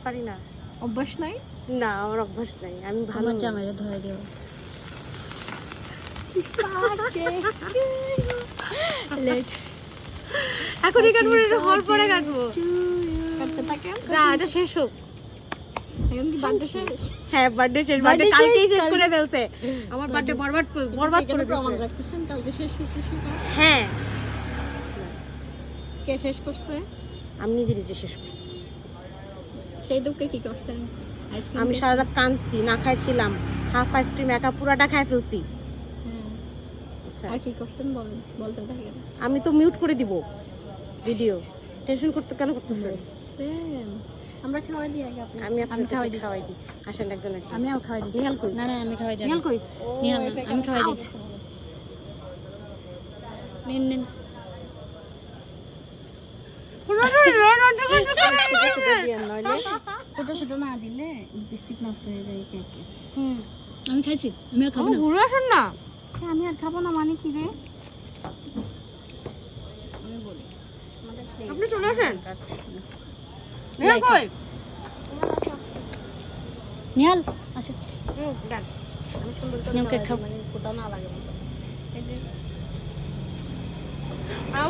পারি না। অভ্যাস নাই? না, আমার অভ্যাস নাই। আমি ভালো আমার জামাইরে ধরে দেব। লেট। এখনই কাটবো, এটা হওয়ার পরে কাটবো। কাটতে থাকে। না, এটা শেষ হোক। এখন কি বার্থডে শেষ? হ্যাঁ, বার্থডে শেষ। বার্থডে Birthday কালকেই শেষ, শেষ করে ফেলছে। আমার বার্থডে বরবাদ করে প্রমাণ দিয়েছে। রাখতেছেন কালকে শেষ হচ্ছে সেটা? হ্যাঁ, কে শেষ করছে? আমি নিজে নিজে শেষ করছি। সেই দুঃখে কি করছেন? আইসক্রিম আমি সারা রাত কাঁদছি, না খাইছিলাম। হাফ আইসক্রিম একা পুরাটা খাই ফেলছি। আচ্ছা, আর কি করছেন বলেন, বলতে থাকেন। আমি তো মিউট করে দিব ভিডিও। টেনশন করতে কেন করতেছেন? আমরা খাওয়াই দিই আগে আপনি। আমি আমি খাওয়াই আপনাকে দিই। খাওয়াই দিই। আসেন একজন একজন। আমিও খাওয়াই দিই। নিহাল কই? না না আমি খাওয়াই দিই। নিহাল কই? নিহাল না, আমি খাওয়াই দিই। নিন নিন। ছোট ছোট না দিলে লিপস্টিক নষ্ট হয়ে যায় কেকে। আমি খাইছি, আমি আর খাবো না। ঘুরে আসেন না। আমি আর খাবো না মানে কি রে? আপনি চলে আসেন। নিহাল কই? নিহাল আসো। দেন। আমি সুন্দর করে নিয়ম কেক খাও। মানে কোথাও না লাগে মতো। এই যে আউ